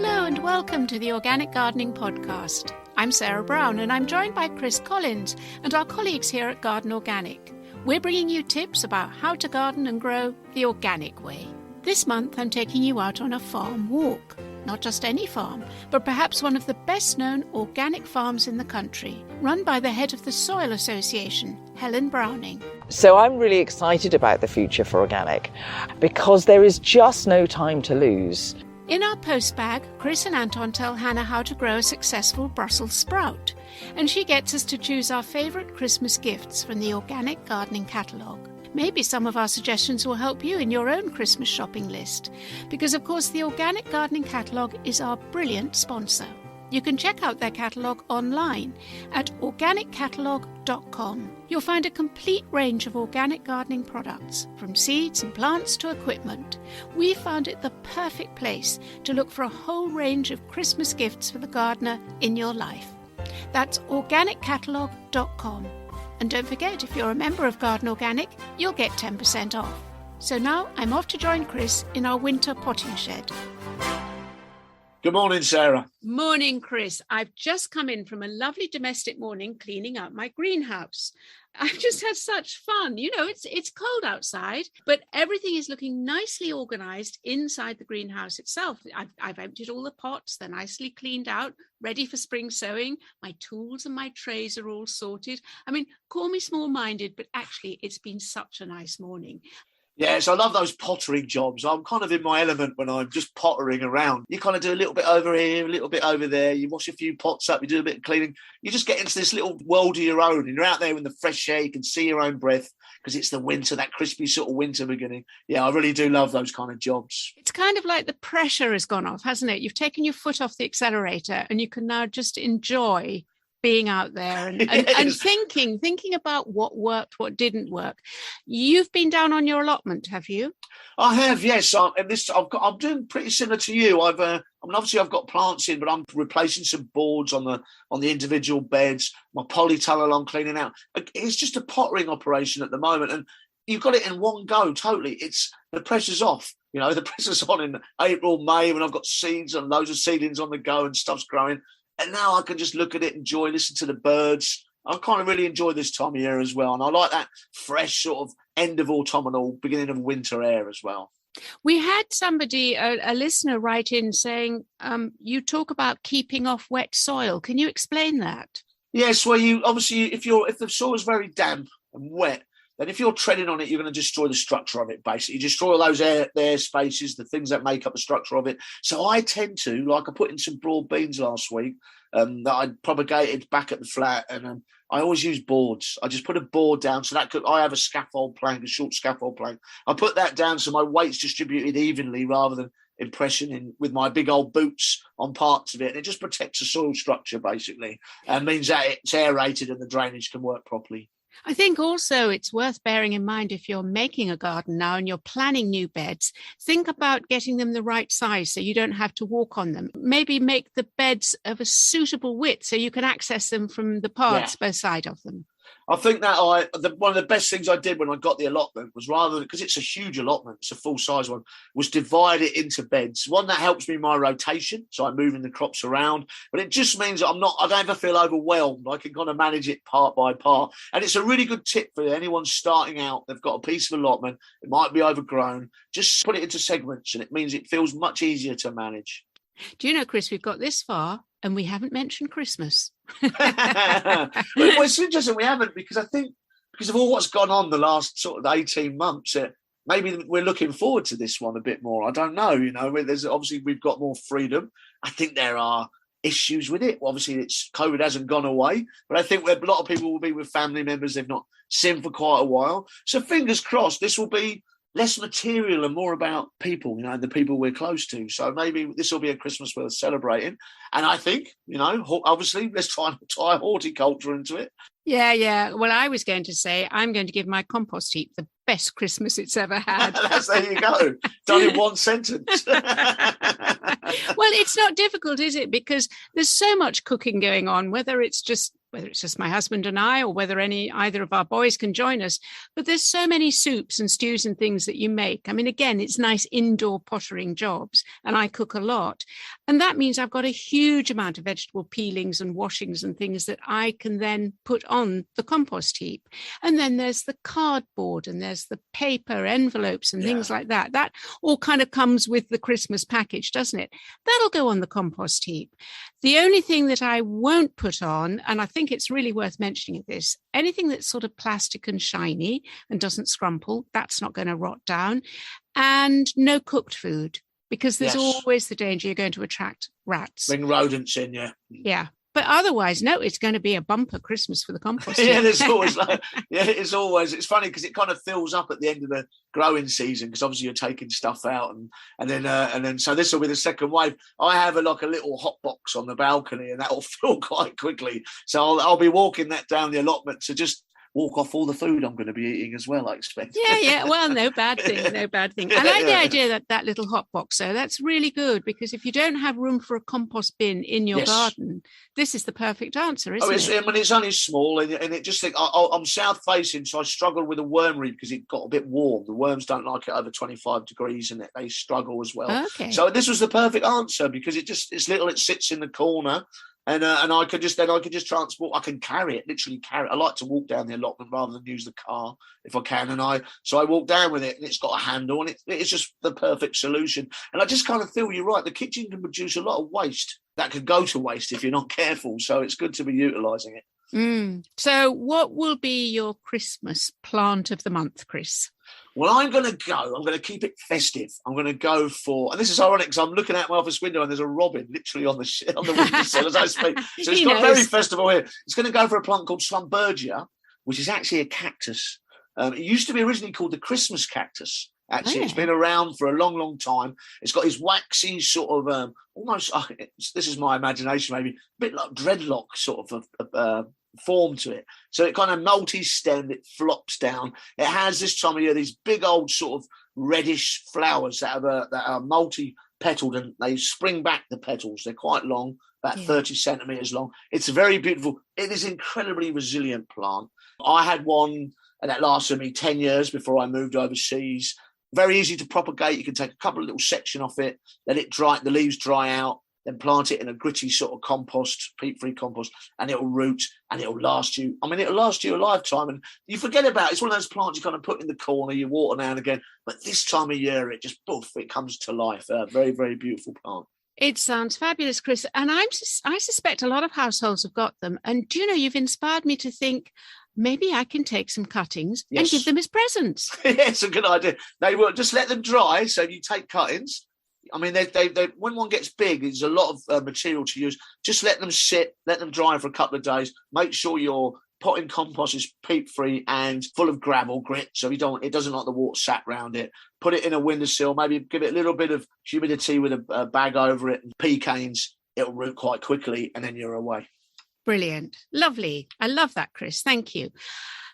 Hello and welcome to the Organic Gardening Podcast. I'm Sarah Brown and I'm joined by Chris Collins and our colleagues here at Garden Organic. We're bringing you tips about how to garden and grow the organic way. This month I'm taking you out on a farm walk. Not just any farm, but perhaps one of the best-known organic farms in the country, run by the head of the Soil Association, Helen Browning. So I'm really excited about the future for organic because there is just no time to lose. In our post bag, Chris and Anton tell Hannah how to grow a successful Brussels sprout, and she gets us to choose our favourite Christmas gifts from the Organic Gardening Catalogue. Maybe some of our suggestions will help you in your own Christmas shopping list, because of course the Organic Gardening Catalogue is our brilliant sponsor. You can check out their catalogue online at organiccatalogue.com. You'll find a complete range of organic gardening products, from seeds and plants to equipment. We found it the perfect place to look for a whole range of Christmas gifts for the gardener in your life. That's organiccatalogue.com. And don't forget, if you're a member of Garden Organic, you'll get 10% off. So now I'm off to join Chris in our winter potting shed. Good morning, Sarah. Morning, Chris. I've just come in from a lovely domestic morning cleaning out my greenhouse. I've just had such fun. You know, it's cold outside, but everything is looking nicely organised inside the greenhouse itself. I've emptied all the pots. They're nicely cleaned out, ready for spring sowing. My tools and my trays are all sorted. I mean, call me small-minded, but actually it's been such a nice morning. Yes, I love those pottering jobs. I'm kind of in my element when I'm just pottering around. You kind of do a little bit over here, a little bit over there. You wash a few pots up, you do a bit of cleaning. You just get into this little world of your own. And you're out there in the fresh air. You can see your own breath because it's the winter, that crispy sort of winter beginning. Yeah, I really do love those kind of jobs. It's kind of like the pressure has gone off, hasn't it? You've taken your foot off the accelerator and you can now just enjoy being out there and, Yes. and thinking about what worked, what didn't work. You've been down on your allotment, have you? I have, yes. I'm doing pretty similar to you. Obviously I've got plants in, but I'm replacing some boards on the individual beds. My polytunnel I'm cleaning out. It's just a pottering operation at the moment, and you've got it in one go. Totally, it's the pressure's off. You know, the pressure's on in April, May when I've got seeds and loads of seedlings on the go and stuff's growing. And now I can just look at it, enjoy, listen to the birds. I kind of really enjoy this time of year as well. And I like that fresh sort of end of autumnal, beginning of winter air as well. We had somebody, a listener, write in saying, you talk about keeping off wet soil. Can you explain that? Yes, well, if the soil is very damp and wet, then if you're treading on it, you're going to destroy the structure of it, basically. You destroy all those air spaces, the things that make up the structure of it. So I tend to, like I put in some broad beans last week that I propagated back at the flat, and I always use boards. I just put a board down so I have a scaffold plank, a short scaffold plank. I put that down so my weight's distributed evenly rather than impression in with my big old boots on parts of it. And it just protects the soil structure, basically, and means that it's aerated and the drainage can work properly. I think also it's worth bearing in mind if you're making a garden now and you're planning new beds, think about getting them the right size so you don't have to walk on them. Maybe make the beds of a suitable width so you can access them from the paths both sides of them. I think that one of the best things I did when I got the allotment was, rather than, because it's a huge allotment, it's a full size one, was divide it into beds. One that helps me in my rotation, so I'm moving the crops around, but it just means that I don't ever feel overwhelmed. I can kind of manage it part by part. And it's a really good tip for anyone starting out. They've got a piece of allotment, it might be overgrown, just put it into segments and it means it feels much easier to manage. Do you know, Chris, we've got this far and we haven't mentioned Christmas. Well, it's interesting we haven't, because I think because of all what's gone on the last sort of 18 months, maybe we're looking forward to this one a bit more. I don't know, there's obviously we've got more freedom. I think there are issues with it. Obviously, COVID hasn't gone away, but I think a lot of people will be with family members they've not seen for quite a while. So fingers crossed, this will be less material and more about people, the people we're close to. So maybe this will be a Christmas worth celebrating. And I think, obviously, let's try and tie horticulture into it. Yeah. Well, I was going to say, I'm going to give my compost heap the best Christmas it's ever had. There you go. Done in one sentence. Well, it's not difficult, is it? Because there's so much cooking going on, whether it's just whether it's just my husband and I, or whether either of our boys can join us. But there's so many soups and stews and things that you make. I mean, again, it's nice indoor pottering jobs, and I cook a lot. And that means I've got a huge amount of vegetable peelings and washings and things that I can then put on the compost heap. And then there's the cardboard and there's the paper envelopes and things like that. That all kind of comes with the Christmas package, doesn't it? That'll go on the compost heap. The only thing that I won't put on, and I think it's really worth mentioning this, anything that's sort of plastic and shiny and doesn't scrumple, that's not going to rot down. And no cooked food, because there's always the danger you're going to attract rats. Bring rodents in, yeah. Yeah. But otherwise, no, it's going to be a bumper Christmas for the compost. Yeah, there's always it's funny because it kind of fills up at the end of the growing season, because obviously you're taking stuff out and then so this will be the second wave. I have a little hot box on the balcony, and that will fill quite quickly. So I'll be walking that down the allotment to just walk off all the food I'm going to be eating as well, I expect. Yeah. Well, no bad thing. I like the idea that little hot box, though. That's really good, because if you don't have room for a compost bin in your garden, this is the perfect answer, isn't it? I mean, it's only small, and it just I'm south facing, so I struggle with the wormery because it got a bit warm. The worms don't like it over 25 degrees, and they struggle as well. Okay. So this was the perfect answer, because it's little. It sits in the corner. And I could just transport. I can literally carry it. I like to walk down the allotment rather than use the car if I can. So I walk down with it, and it's got a handle, and it's just the perfect solution. And I just kind of feel you're right. The kitchen can produce a lot of waste that could go to waste if you're not careful. So it's good to be utilising it. So what will be your Christmas plant of the month, Chris? Well, I'm going to keep it festive. I'm going to go for, and this is ironic because I'm looking out my office window and there's a robin literally on the windowsill as I speak. So it's got very festival here. It's going to go for a plant called Schlumbergia, which is actually a cactus. It used to be originally called the Christmas cactus. Actually, It's been around for a long, long time. It's got his waxy sort of, almost, this is my imagination maybe, a bit like dreadlock sort of form to it. So it kind of multi-stemmed, it flops down. It has this time of year these big old sort of reddish flowers that are multi-petaled, and they spring back the petals. They're quite long, about 30 centimetres long. It's very beautiful. It is an incredibly resilient plant. I had one that lasted me 10 years before I moved overseas. Very easy to propagate. You can take a couple of little sections off it, let it dry, the leaves dry out, then plant it in a gritty sort of compost, peat-free compost, and it'll root and it'll last you. I mean, it'll last you a lifetime. And you forget about it. It's one of those plants you kind of put in the corner, you water now and again. But this time of year, it just, poof, it comes to life. Very, very beautiful plant. It sounds fabulous, Chris. And I suspect a lot of households have got them. And do you know, you've inspired me to think, maybe I can take some cuttings and give them as presents. It's a good idea. They will just let them dry. So you take cuttings. I mean, they when one gets big, there's a lot of material to use. Just let them sit, let them dry for a couple of days. Make sure your potting compost is peat-free and full of gravel, grit, so it doesn't like the water sat around it. Put it in a windowsill, maybe give it a little bit of humidity with a bag over it, and pecans. It'll root quite quickly, and then you're away. Brilliant. Lovely. I love that, Chris. Thank you.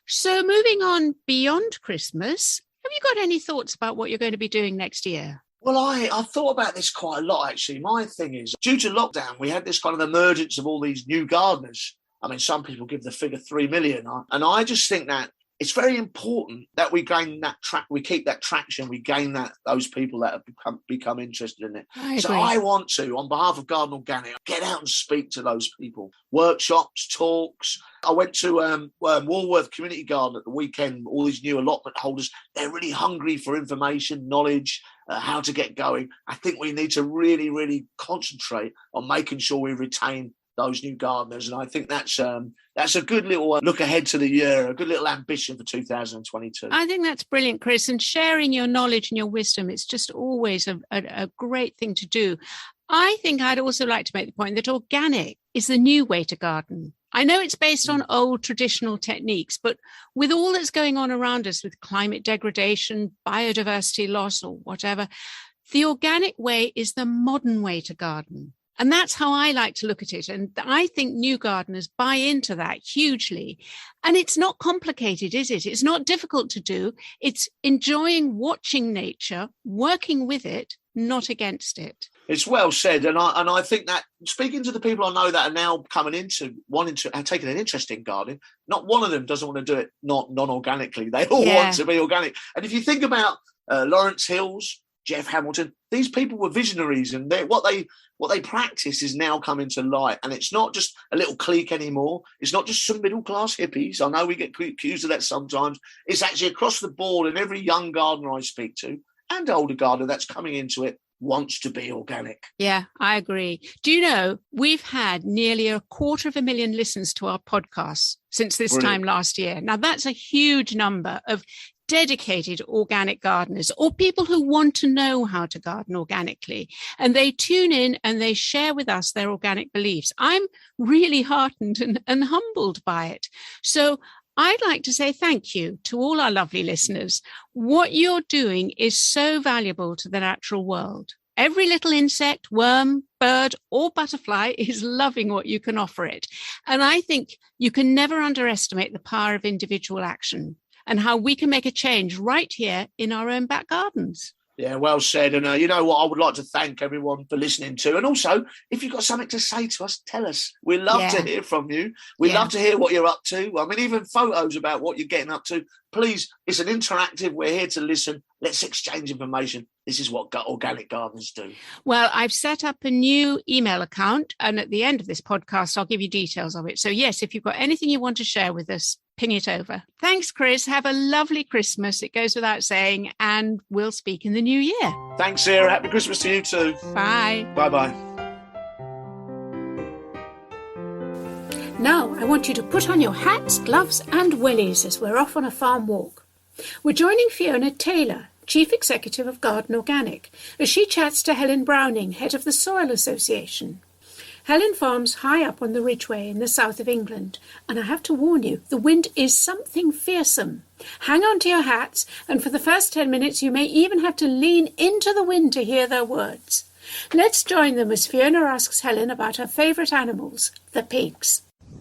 So moving on beyond Christmas, have you got any thoughts about what you're going to be doing next year? Well, I thought about this quite a lot, actually. My thing is, due to lockdown, we had this kind of emergence of all these new gardeners. I mean, some people give the figure 3 million. And I just think that it's very important that we gain that we keep that traction, we gain those people that have become interested in it. I want to, on behalf of Garden Organic, get out and speak to those people. Workshops, talks. I went to Walworth Community Garden at the weekend. All these new allotment holders, they're really hungry for information, knowledge, how to get going. I think we need to really, really concentrate on making sure we retain those new gardeners, and I think that's a good little look ahead to the year, a good little ambition for 2022. I think that's brilliant, Chris, and sharing your knowledge and your wisdom, it's just always a great thing to do. I think I'd also like to make the point that organic is the new way to garden. I know it's based on old traditional techniques, but with all that's going on around us with climate degradation, biodiversity loss, or whatever, the organic way is the modern way to garden. And that's how I like to look at it. And I think new gardeners buy into that hugely. And it's not complicated, is it? It's not difficult to do. It's enjoying watching nature, working with it, not against it. It's well said, and I think that speaking to the people I know that are now coming into wanting to taking an interest in gardening, not one of them doesn't want to do it non-organically. They all want to be organic. And if you think about Lawrence Hills, Jeff Hamilton, these people were visionaries, and what they practice is now coming to light. And it's not just a little clique anymore. It's not just some middle class hippies. I know we get accused of that sometimes. It's actually across the board, and every young gardener I speak to and older gardener that's coming into it wants to be organic. Yeah, I agree. Do you know, we've had nearly 250,000 listens to our podcasts since this time last year. Now, that's a huge number of dedicated organic gardeners or people who want to know how to garden organically. And they tune in and they share with us their organic beliefs. I'm really heartened and humbled by it. So I'd like to say thank you to all our lovely listeners. What you're doing is so valuable to the natural world. Every little insect, worm, bird, or butterfly is loving what you can offer it. And I think you can never underestimate the power of individual action and how we can make a change right here in our own back gardens. Yeah, well said. And you know what? I would like to thank everyone for listening to. And also, if you've got something to say to us, tell us. We'd love to hear from you. We'd love to hear what you're up to. I mean, even photos about what you're getting up to. Please, it's an interactive. We're here to listen. Let's exchange information. This is what organic gardeners do. Well, I've set up a new email account. And at the end of this podcast, I'll give you details of it. So, yes, if you've got anything you want to share with us, ping it over. Thanks, Chris. Have a lovely Christmas. It goes without saying, and we'll speak in the new year. Thanks, Sarah. Happy Christmas to you too. Bye. Bye-bye. Now, I want you to put on your hats, gloves and wellies as we're off on a farm walk. We're joining Fiona Taylor, Chief Executive of Garden Organic, as she chats to Helen Browning, Head of the Soil Association. Helen farms high up on the Ridgeway in the south of England, and I have to warn you, the wind is something fearsome. Hang on to your hats, and for the first 10 minutes you may even have to lean into the wind to hear their words. Let's join them as Fiona asks Helen about her favourite animals, the pigs.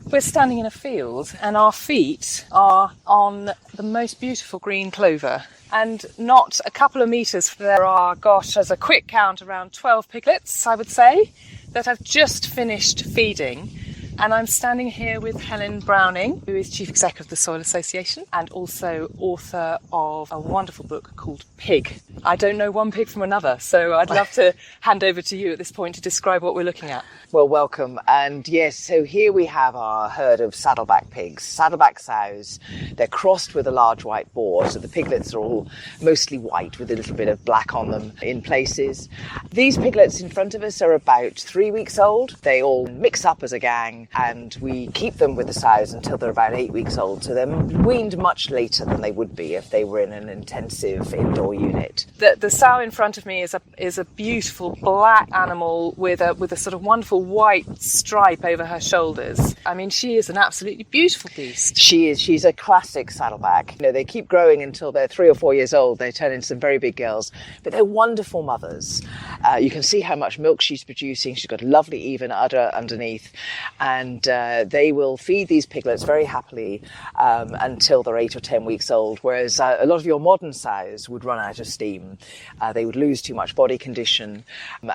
We're standing in a field and our feet are on the most beautiful green clover. And not a couple of metres, there are, as a quick count, around 12 piglets, I would say, that have just finished feeding. And I'm standing here with Helen Browning, who is Chief Executive of the Soil Association and also author of a wonderful book called Pig. I don't know one pig from another, so I'd love to hand over to you at this point to describe what we're looking at. Well, welcome. And yes, so here we have our herd of saddleback pigs, saddleback sows. They're crossed with a large white boar, so the piglets are all mostly white with a little bit of black on them in places. These piglets in front of us are about 3 weeks old. They all mix up as a gang, and we keep them with the sows until they're about 8 weeks old. So they're weaned much later than they would be if they were in an intensive indoor unit. The sow in front of me is a beautiful black animal with a sort of wonderful white stripe over her shoulders. I mean, she is an absolutely beautiful beast. She is. She's a classic saddleback. You know, they keep growing until they're 3 or 4 years old. They turn into some very big girls, but they're wonderful mothers. You can see how much milk she's producing. She's got a lovely even udder underneath, and they will feed these piglets very happily until they're 8 or 10 weeks old, whereas a lot of your modern sows would run out of steam. They would lose too much body condition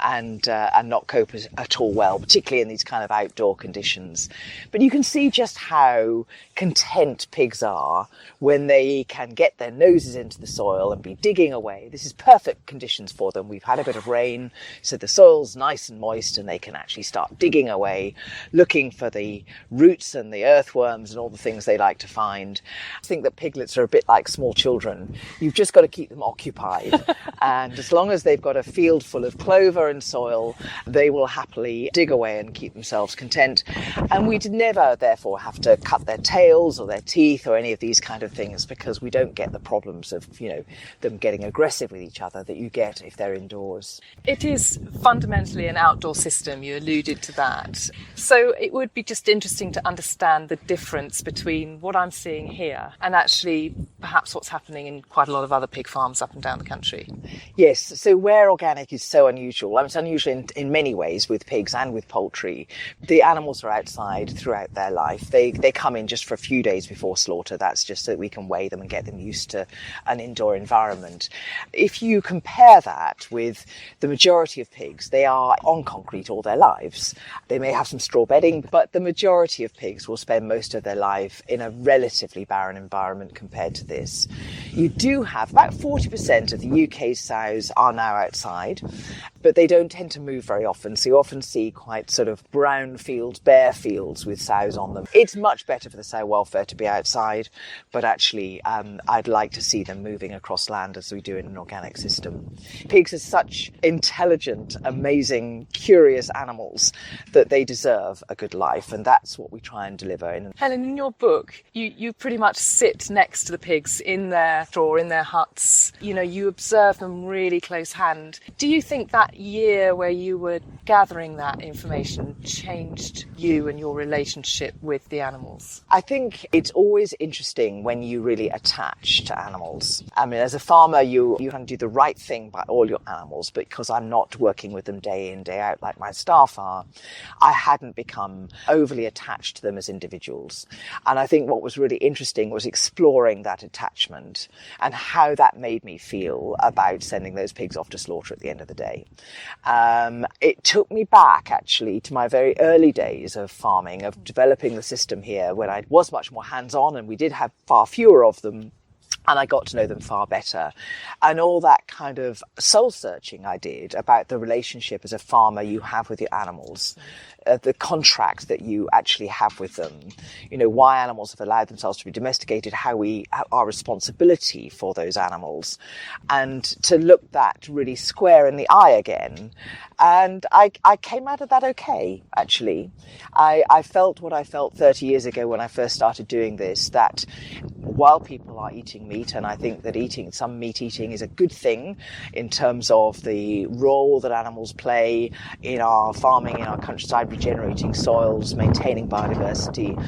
and not cope at all well, particularly in these kind of outdoor conditions. But you can see just how content pigs are when they can get their noses into the soil and be digging away. This is perfect conditions for them. We've had a bit of rain, so the soil's nice and moist, and they can actually start digging away, looking for the roots and the earthworms and all the things they like to find. I think that piglets are a bit like small children. You've just got to keep them occupied. And as long as they've got a field full of clover and soil, they will happily dig away and keep themselves content. And we'd never, therefore, have to cut their tails or their teeth or any of these kind of things, because we don't get the problems of, them getting aggressive with each other that you get if they're indoors. It is fundamentally an outdoor system. You alluded to that. So it would be just interesting to understand the difference between what I'm seeing here and actually perhaps what's happening in quite a lot of other pig farms up and down the country. Yes, so where organic is so unusual, it's unusual in many ways with pigs and with poultry. The animals are outside throughout their life. They come in just for a few days before slaughter. That's just so that we can weigh them and get them used to an indoor environment. If you compare that with the majority of pigs, they are on concrete all their lives. They may have some straw bedding, but the majority of pigs will spend most of their life in a relatively barren environment compared to this. You do have about 40% of the UK's sows are now outside, but they don't tend to move very often. So you often see quite sort of brown fields, bare fields with sows on them. It's much better for the sow welfare to be outside, but actually I'd like to see them moving across land as we do in an organic system. Pigs are such intelligent, amazing, curious animals that they deserve a good life, and that's what we try and deliver. Helen, in your book, you pretty much sit next to the pigs in their straw, in their huts. You know, you observe them really close hand. Do you think that year where you were gathering that information changed you and your relationship with the animals? I think it's always interesting when you really attach to animals. I mean, as a farmer, you can do the right thing by all your animals, but because I'm not working with them day in, day out like my staff are, I hadn't become overly attached to them as individuals. And I think what was really interesting was exploring that attachment and how that made me feel about sending those pigs off to slaughter at the end of the day. It took me back, actually, to my very early days of farming, of developing the system here, when I was much more hands-on and we did have far fewer of them. And I got to know them far better. And all that kind of soul searching I did about the relationship as a farmer you have with your animals, the contract that you actually have with them, you know, why animals have allowed themselves to be domesticated, our responsibility for those animals, and to look that really square in the eye again. And I came out of that okay, actually. I felt what I felt 30 years ago when I first started doing this, that while people are eating meat, and I think that some meat eating is a good thing in terms of the role that animals play in our farming, in our countryside, regenerating soils, maintaining biodiversity,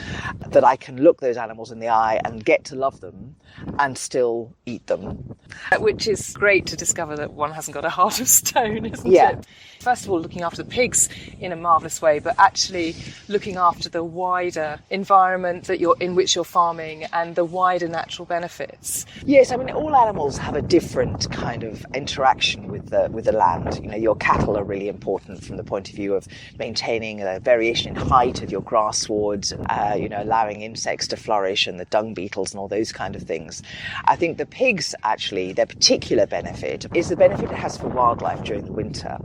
that I can look those animals in the eye and get to love them and still eat them. Which is great to discover that one hasn't got a heart of stone, isn't Yeah. it? First of all, looking after the pigs in a marvellous way, but actually looking after the wider environment in which you're farming and the wider natural benefits. Yes, I mean, all animals have a different kind of interaction with the land. You know, your cattle are really important from the point of view of maintaining a variation in height of your grass swards, allowing insects to flourish and the dung beetles and all those kind of things. I think the pigs, actually, their particular benefit is the benefit it has for wildlife during the winter.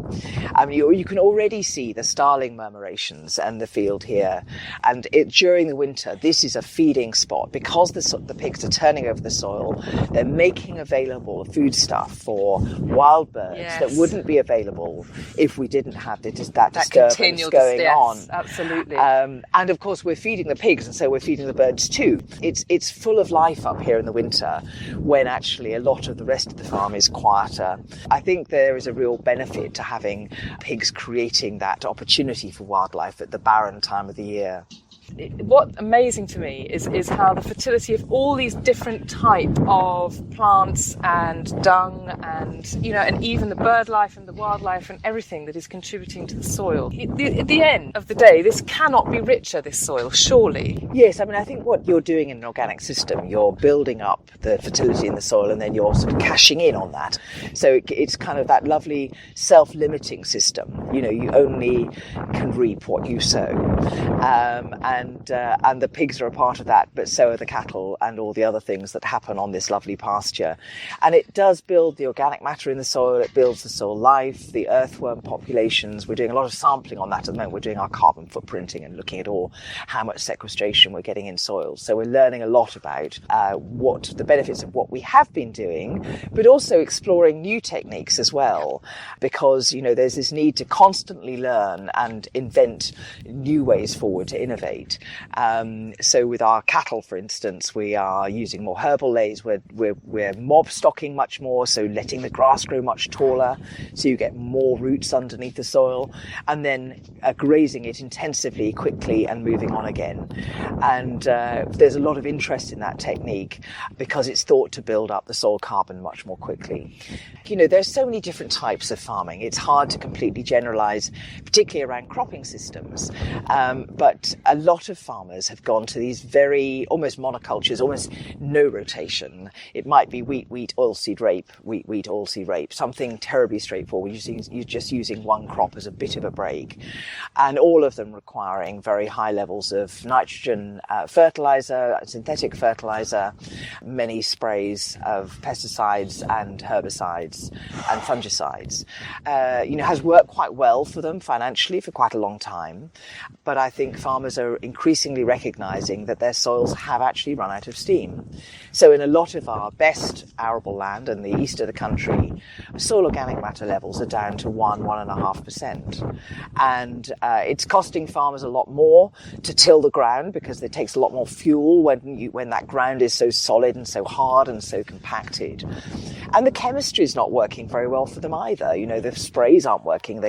I mean, you can already see the starling murmurations and the field here. And during the winter, this is a feeding spot. Because the pigs are turning over the soil, they're making available foodstuff for wild birds that wouldn't be available if we didn't have that disturbance going on. Absolutely. And of course, we're feeding the pigs, and so we're feeding the birds too. It's full of life up here in the winter, when actually a lot of the rest of the farm is quieter. I think there is a real benefit to having pigs creating that opportunity for wildlife at the barren time of the year. What's amazing to me is how the fertility of all these different type of plants and dung and even the bird life and the wildlife and everything that is contributing to the soil. At the end of the day, this cannot be richer, this soil, surely. Yes, I mean, I think what you're doing in an organic system, you're building up the fertility in the soil and then you're sort of cashing in on that. So it's kind of that lovely self-limiting system. You know, you only can reap what you sow. And the pigs are a part of that, but so are the cattle and all the other things that happen on this lovely pasture. And it does build the organic matter in the soil, it builds the soil life, the earthworm populations. We're doing a lot of sampling on that at the moment. We're doing our carbon footprinting and looking at how much sequestration we're getting in soils. So we're learning a lot about what the benefits of what we have been doing, but also exploring new techniques as well, because, there's this need to constantly learn and invent new ways forward to innovate. site. So with our cattle, for instance, we are using more herbal lays. We're mob stocking much more, so letting the grass grow much taller, so you get more roots underneath the soil, and then grazing it intensively, quickly, and moving on again. And there's a lot of interest in that technique because it's thought to build up the soil carbon much more quickly. You know, there's so many different types of farming. It's hard to completely generalize, particularly around cropping systems. But a lot of farmers have gone to these very almost monocultures, almost no rotation. It might be wheat, oilseed rape, wheat, oilseed rape, something terribly straightforward. You're just using one crop as a bit of a break. And all of them requiring very high levels of nitrogen fertilizer, synthetic fertilizer, many sprays of pesticides and herbicides and fungicides. Has worked quite well for them financially for quite a long time. But I think farmers are increasingly recognizing that their soils have actually run out of steam. So in a lot of our best arable land in the east of the country, soil organic matter levels are down to 1.5%. And it's costing farmers a lot more to till the ground because it takes a lot more fuel when that ground is so solid and so hard and so compacted. And the chemistry is not working very well for them either. You know, the sprays aren't working.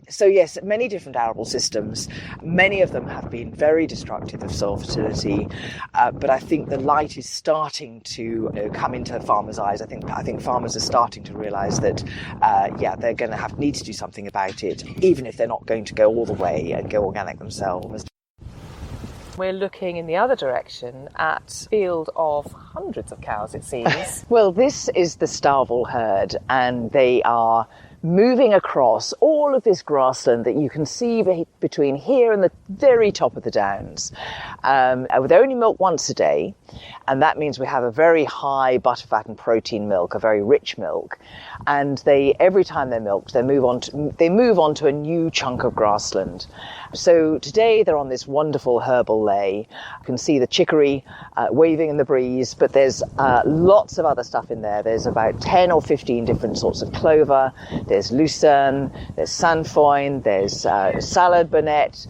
So yes, many different arable systems, many of them have been very destructive of soil fertility, but I think the light is starting to come into farmers' eyes. I think farmers are starting to realise that, they're going to need to do something about it, even if they're not going to go all the way and go organic themselves. We're looking in the other direction at a field of hundreds of cows, it seems. Well, this is the Starville herd, and they are moving across all of this grassland that you can see between here and the very top of the downs. They only milk once a day, and that means we have a very high butterfat and protein milk, a very rich milk. And every time they're milked, they move on to a new chunk of grassland. So today they're on this wonderful herbal lay. You can see the chicory waving in the breeze, but there's lots of other stuff in there. There's about 10 or 15 different sorts of clover. There's lucerne, there's sainfoin, there's salad burnet,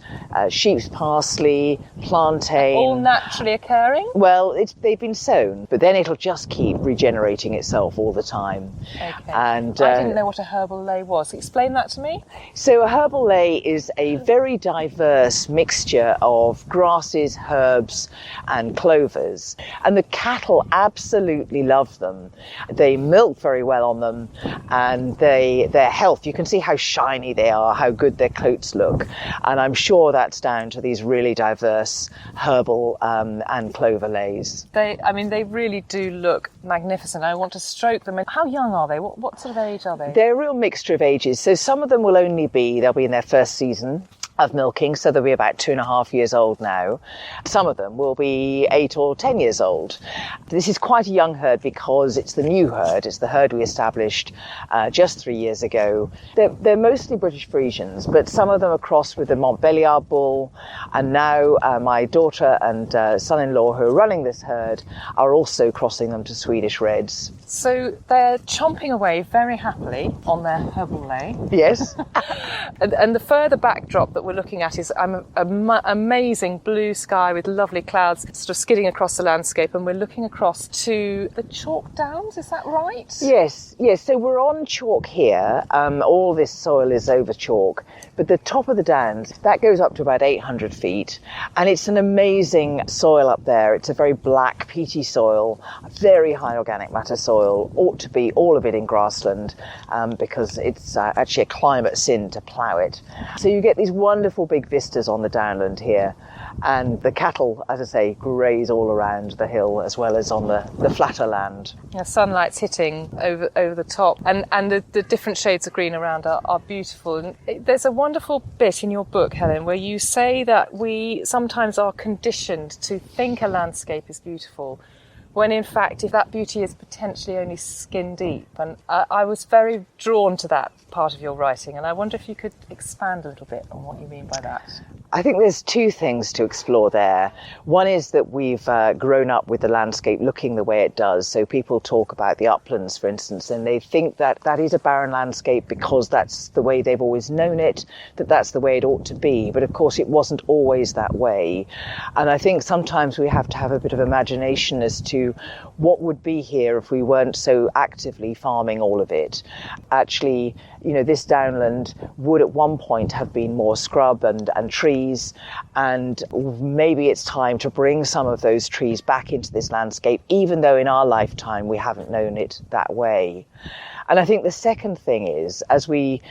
sheep's parsley, plantain. All naturally occurring? Well, they've been sown, but then it'll just keep regenerating itself all the time. Okay. And I didn't know what a herbal lay was. Explain that to me. So a herbal lay is a very diverse mixture of grasses, herbs, and clovers. And the cattle absolutely love them. They milk very well on them, and their health, you can see how shiny they are, how good their coats look. And I'm sure that's down to these really diverse herbal and clover lays. They really do look magnificent. I want to stroke them. How young are they? What sort of age are they? They're a real mixture of ages. So some of them they'll be in their first season of milking, so they'll be about 2.5 years old now. Some of them will be 8 or 10 years old. This is quite a young herd because it's the new herd. It's the herd we established just 3 years ago. They're mostly British Friesians, but some of them are crossed with the Montbéliard bull, and now my daughter and son-in-law who are running this herd are also crossing them to Swedish Reds. So they're chomping away very happily on their herbal lay. Yes. And the further backdrop that we're looking at is an amazing blue sky with lovely clouds sort of skidding across the landscape, and we're looking across to the chalk downs, is that right? Yes. So we're on chalk here. All this soil is over chalk, but the top of the downs, that goes up to about 800 feet, and it's an amazing soil up there. It's a very black, peaty soil, very high organic matter soil, ought to be all of it in grassland, because it's actually a climate sin to plough it. So you get these wonderful big vistas on the downland here, and the cattle, as I say, graze all around the hill as well as on the flatter land. The sunlight's hitting over the top, and the different shades of green around are beautiful. And there's a wonderful bit in your book, Helen, where you say that we sometimes are conditioned to think a landscape is beautiful, when in fact, if that beauty is potentially only skin deep. And I was very drawn to that part of your writing, and I wonder if you could expand a little bit on what you mean by that. I think there's two things to explore there. One is that we've grown up with the landscape looking the way it does. So people talk about the uplands, for instance, and they think that that is a barren landscape because that's the way they've always known it, that that's the way it ought to be. But of course, it wasn't always that way. And I think sometimes we have to have a bit of imagination as to what would be here if we weren't so actively farming all of it. Actually, this downland would at one point have been more scrub and trees, and maybe it's time to bring some of those trees back into this landscape, even though in our lifetime we haven't known it that way. And I think the second thing is, as we,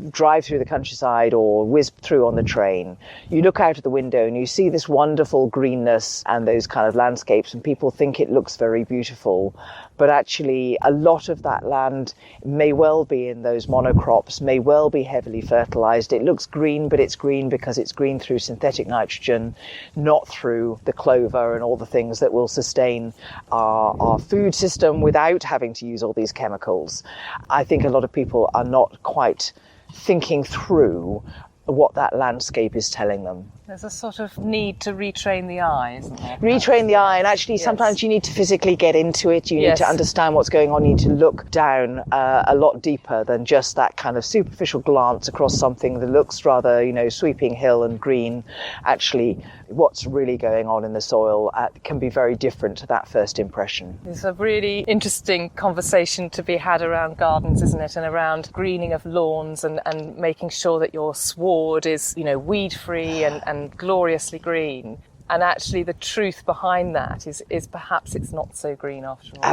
drive through the countryside or whiz through on the train, you look out of the window and you see this wonderful greenness and those kind of landscapes, and people think it looks very beautiful. But actually, a lot of that land may well be in those monocrops, may well be heavily fertilized. It looks green, but it's green because it's green through synthetic nitrogen, not through the clover and all the things that will sustain our food system without having to use all these chemicals. I think a lot of people are not quite thinking through what that landscape is telling them. There's a sort of need to retrain the eye, isn't there? Retrain the eye, and actually sometimes you need to physically get into it. You need to understand what's going on. You need to look down a lot deeper than just that kind of superficial glance across something that looks rather, sweeping hill and green. Actually, what's really going on in the soil can be very different to that first impression. It's a really interesting conversation to be had around gardens, isn't it? And around greening of lawns and making sure that your sward is, weed-free and gloriously green. And actually the truth behind that is perhaps it's not so green after all.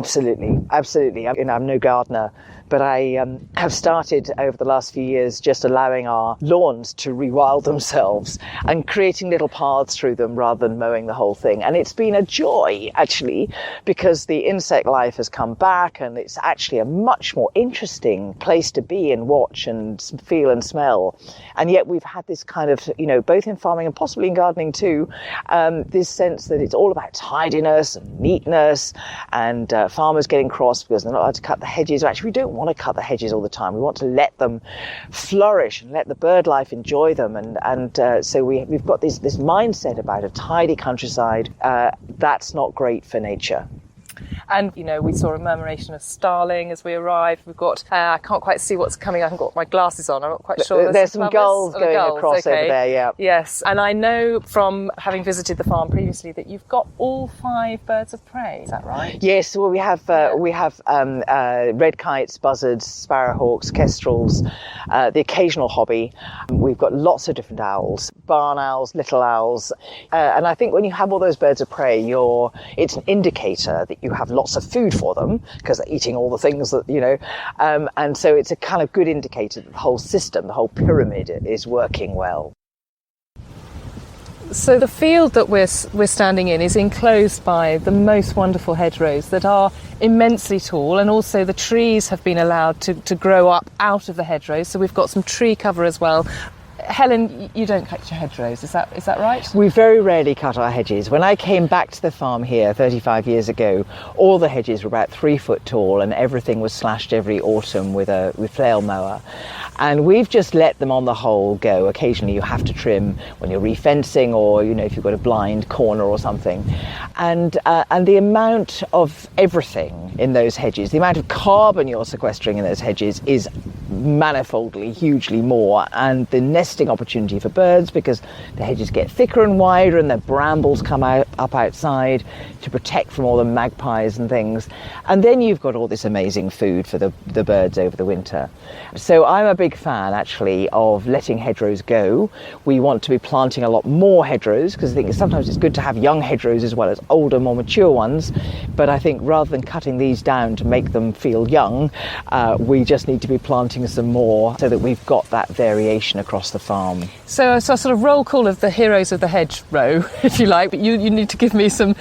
Absolutely. I'm no gardener, but I have started over the last few years just allowing our lawns to rewild themselves and creating little paths through them rather than mowing the whole thing. And it's been a joy, actually, because the insect life has come back, and it's actually a much more interesting place to be and watch and feel and smell. And yet we've had this kind of, both in farming and possibly in gardening too, this sense that it's all about tidiness and neatness, and farmers getting cross because they're not allowed to cut the hedges. Actually, we don't want to cut the hedges all the time. We want to let them flourish and let the bird life enjoy them. And so we've got this mindset about a tidy countryside. That's not great for nature. And, we saw a murmuration of starling as we arrived. We've got, I can't quite see what's coming. I haven't got my glasses on. I'm not quite sure. There's some gulls going across over there, yeah. Yes. And I know from having visited the farm previously that you've got all 5 birds of prey. Is that right? Yes. Well, we have red kites, buzzards, sparrowhawks, kestrels, the occasional hobby. We've got lots of different owls, barn owls, little owls. And I think when you have all those birds of prey, it's an indicator that you have lots of food for them because they're eating all the things that, and so it's a kind of good indicator that the whole system, the whole pyramid is working well. So the field that we're standing in is enclosed by the most wonderful hedgerows that are immensely tall, and also the trees have been allowed to grow up out of the hedgerows, so we've got some tree cover as well. Helen, you don't cut your hedgerows, is that right? We very rarely cut our hedges. When I came back to the farm here 35 years ago, all the hedges were about 3 foot tall, and everything was slashed every autumn with flail mower. And we've just let them on the whole go. Occasionally you have to trim when you're refencing, or if you've got a blind corner or something. And the amount of everything in those hedges, the amount of carbon you're sequestering in those hedges is manifoldly, hugely more. And the nesting opportunity for birds, because the hedges get thicker and wider and the brambles come up outside to protect from all the magpies and things. And then you've got all this amazing food for the birds over the winter. So I'm a big fan, actually, of letting hedgerows go. We want to be planting a lot more hedgerows because I think sometimes it's good to have young hedgerows as well as older, more mature ones. But I think rather than cutting these down to make them feel young, we just need to be planting some more so that we've got that variation across the farm. So a sort of roll call of the heroes of the hedgerow, if you like, but you you to give me some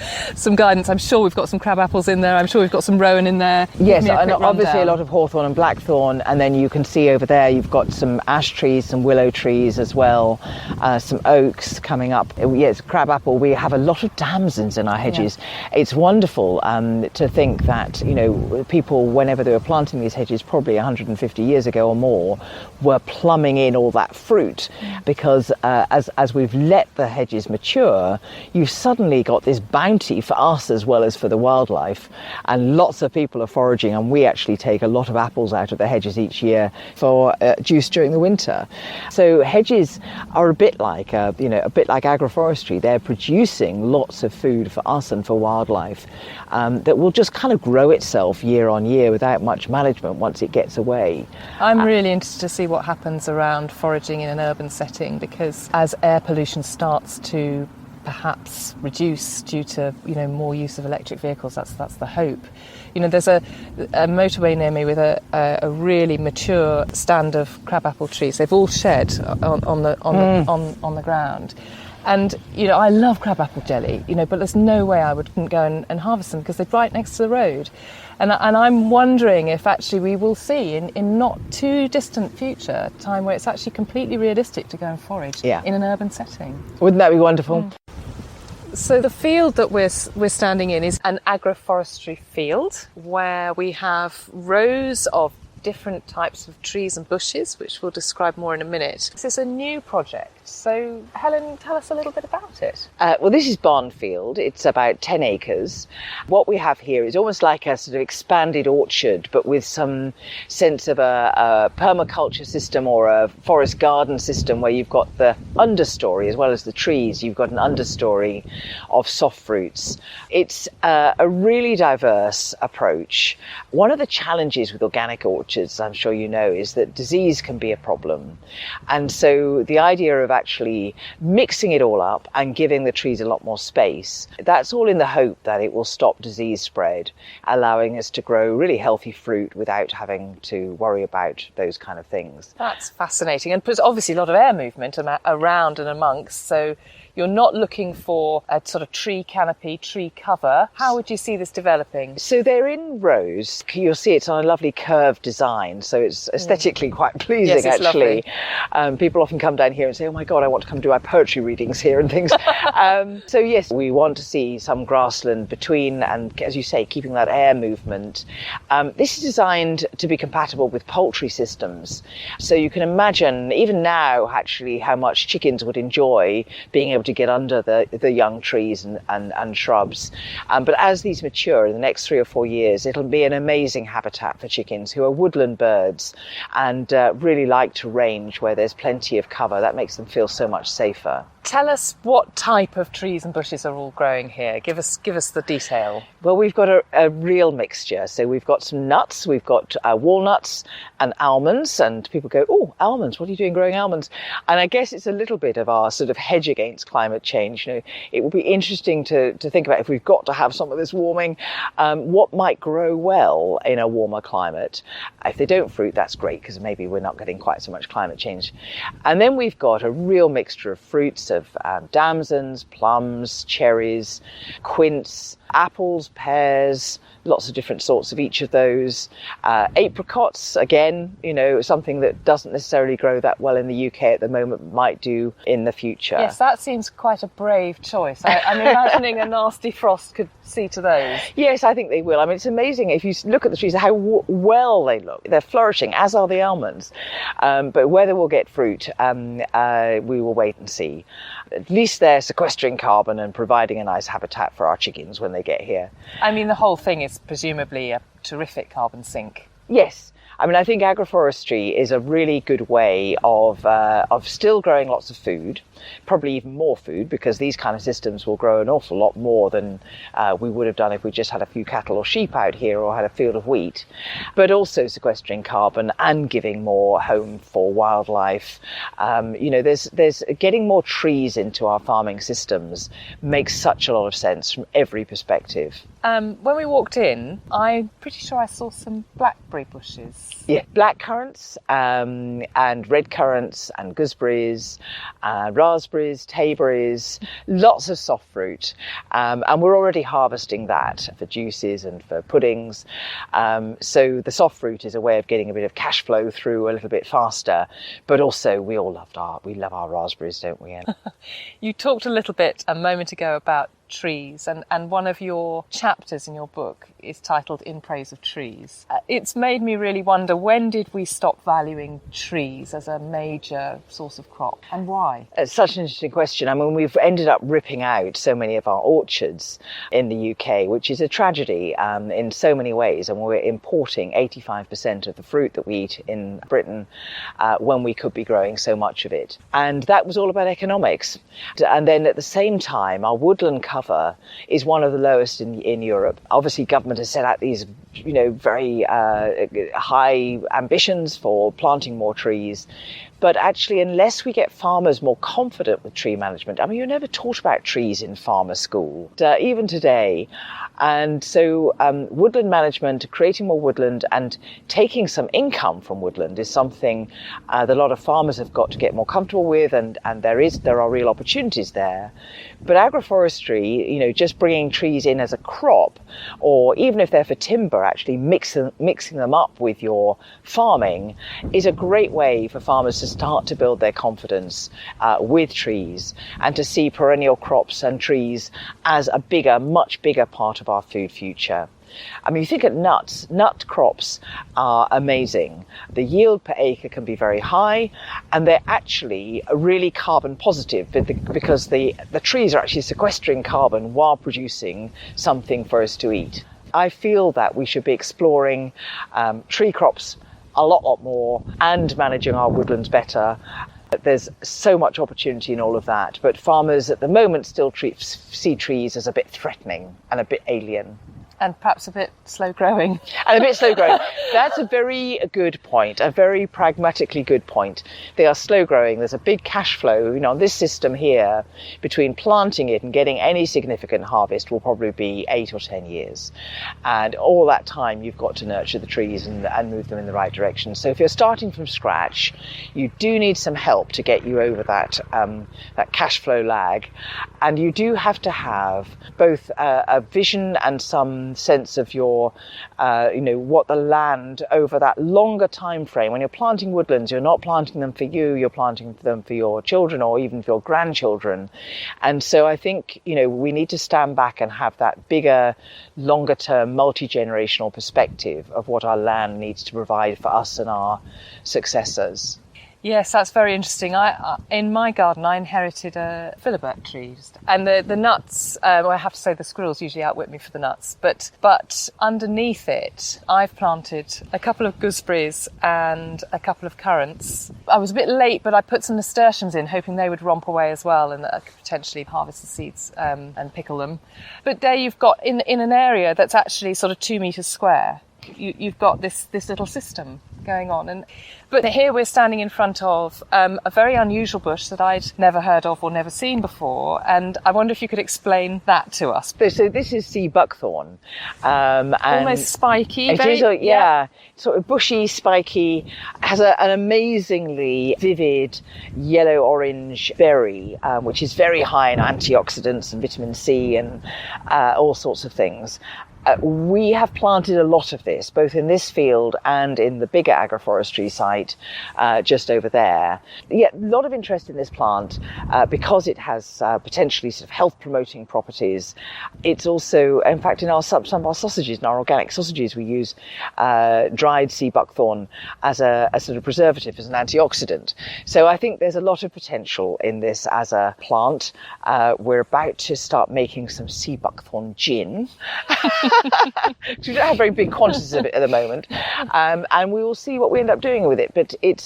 guidance. I'm sure we've got some crab apples in there. I'm sure we've got some rowan in there. Yes, and obviously a lot of hawthorn and blackthorn, and then you can see over there you've got some ash trees, some willow trees as well, some oaks coming up. Yes, crabapple. We have a lot of damsons in our hedges. Yeah. It's wonderful to think that, you know, people, whenever they were planting these hedges, probably 150 years ago or more, were plumbing in all that fruit, because as we've let the hedges mature, you've suddenly got this bounty for us as well as for the wildlife, and lots of people are foraging, and we actually take a lot of apples out of the hedges each year for juice during the winter. So hedges are a bit like agroforestry. They're producing lots of food for us and for wildlife that will just kind of grow itself year on year without much management once it gets away. I'm really interested to see what happens around foraging in an urban setting, because as air pollution starts to perhaps reduce due to, you know, more use of electric vehicles, that's the hope. You know, there's a motorway near me with a really mature stand of crabapple trees. They've all shed on the ground. And, you know, I love crabapple jelly, you know, but there's no way I wouldn't go and harvest them because they're right next to the road. And I'm wondering if actually we will see in not too distant future a time where it's actually completely realistic to go and forage in an urban setting. Wouldn't that be wonderful? So the field that we're standing in is an agroforestry field where we have rows of different types of trees and bushes, which we'll describe more in a minute. This is a new project. So, Helen, tell us a little bit about it. Well, this is Barnfield. It's about 10 acres. What we have here is almost like a sort of expanded orchard, but with some sense of a permaculture system or a forest garden system where you've got the understory as well as the trees. You've got an understory of soft fruits. It's a really diverse approach. One of the challenges with organic orchards, I'm sure you know, is that disease can be a problem. And so the idea of actually mixing it all up and giving the trees a lot more space, that's all in the hope that it will stop disease spread, allowing us to grow really healthy fruit without having to worry about those kind of things. That's fascinating. And there's obviously a lot of air movement around and amongst, so you're not looking for a sort of tree canopy, tree cover. How would you see this developing? So they're in rows. You'll see it's on a lovely curved design, so it's aesthetically quite pleasing, yes, it's actually. People often come down here and say, oh my God, I want to come do my poetry readings here and things. So yes, we want to see some grassland between and, as you say, keeping that air movement. This is designed to be compatible with poultry systems. So you can imagine, even now, actually, how much chickens would enjoy being able to get under the young trees and shrubs. But as these mature in the next 3 or 4 years, it'll be an amazing habitat for chickens who are woodland birds and really like to range where there's plenty of cover. That makes them feel so much safer. Tell us what type of trees and bushes are all growing here. Give us the detail. Well, we've got a real mixture. So we've got some nuts, we've got walnuts and almonds, and people go, oh, almonds, what are you doing growing almonds? And I guess it's a little bit of our sort of hedge against climate change. You know, it will be interesting to think about, if we've got to have some of this warming, what might grow well in a warmer climate. If they don't fruit, that's great, because maybe we're not getting quite so much climate change. And then we've got a real mixture of fruits, of damsons, plums, cherries, quince, apples, pears, lots of different sorts of each of those. Apricots, again, you know, something that doesn't necessarily grow that well in the UK at the moment, might do in the future. Yes, that seems quite a brave choice. I'm imagining a nasty frost could see to those. Yes, I think they will. I mean, it's amazing if you look at the trees, how well they look. They're flourishing, as are the almonds. But whether we'll get fruit, we will wait and see. At least they're sequestering carbon and providing a nice habitat for our chickens when they get here. I mean, the whole thing is presumably a terrific carbon sink. Yes. I mean, I think agroforestry is a really good way of still growing lots of food, probably even more food, because these kind of systems will grow an awful lot more than we would have done if we just had a few cattle or sheep out here or had a field of wheat, but also sequestering carbon and giving more home for wildlife. You know, there's getting more trees into our farming systems makes such a lot of sense from every perspective. when we walked in, I'm pretty sure I saw some blackberry bushes. Yeah, black currants and red currants and gooseberries, raspberries, tayberries, lots of soft fruit. And we're already harvesting that for juices and for puddings. So the soft fruit is a way of getting a bit of cash flow through a little bit faster. But also we love our raspberries, don't we? You talked a little bit a moment ago about trees, and one of your chapters in your book is titled In Praise of Trees. It's made me really wonder, when did we stop valuing trees as a major source of crop, and why? It's such an interesting question. I mean, we've ended up ripping out so many of our orchards in the UK, which is a tragedy in so many ways, and we're importing 85% of the fruit that we eat in Britain when we could be growing so much of it. And that was all about economics. And then at the same time, our woodland cover is one of the lowest in Europe. Obviously, government has set out these, very high ambitions for planting more trees. But actually, unless we get farmers more confident with tree management, I mean, you're never taught about trees in farmer school, even today. And so woodland management, creating more woodland and taking some income from woodland is something that a lot of farmers have got to get more comfortable with, and there are real opportunities there. But agroforestry, just bringing trees in as a crop, or even if they're for timber, actually mixing them up with your farming is a great way for farmers to start to build their confidence with trees and to see perennial crops and trees as a much bigger part of our food future. I mean, you think at nuts, nut crops are amazing. The yield per acre can be very high, and they're actually really carbon positive because the trees are actually sequestering carbon while producing something for us to eat. I feel that we should be exploring tree crops a lot more and managing our woodlands better. There's so much opportunity in all of that, but farmers at the moment still see trees as a bit threatening and a bit alien. And perhaps a bit slow growing. And a bit slow growing. That's a very good point, a very pragmatically good point. They are slow growing. There's a big cash flow. On this system here, between planting it and getting any significant harvest will probably be 8 or 10 years. And all that time you've got to nurture the trees and move them in the right direction. So if you're starting from scratch, you do need some help to get you over that cash flow lag. And you do have to have both a vision and some sense of your, what the land over that longer time frame. When you're planting woodlands, you're not planting them for you, you're planting them for your children or even for your grandchildren. And so I think, we need to stand back and have that bigger, longer term, multi-generational perspective of what our land needs to provide for us and our successors. Yes, that's very interesting. In my garden, I inherited a filibert tree, and the nuts. I have to say, the squirrels usually outwit me for the nuts. But underneath it, I've planted a couple of gooseberries and a couple of currants. I was a bit late, but I put some nasturtiums in, hoping they would romp away as well, and that I could potentially harvest the seeds and pickle them. But there you've got in an area that's actually sort of 2 meters square. You've got this little system going on, but here we're standing in front of a very unusual bush that I'd never heard of or never seen before, and I wonder if you could explain that to us. So this is sea buckthorn, and almost spiky. It is, sort of bushy, spiky, has an amazingly vivid yellow-orange berry, which is very high in antioxidants and vitamin C and all sorts of things. We have planted a lot of this, both in this field and in the bigger agroforestry site just over there. Yeah, a lot of interest in this plant because it has potentially sort of health-promoting properties. It's also, in fact, in some of our sausages, in our organic sausages, we use dried sea buckthorn as a sort of preservative, as an antioxidant. So I think there's a lot of potential in this as a plant. We're about to start making some sea buckthorn gin. We don't have very big quantities of it at the moment, and we will see what we end up doing with it. But it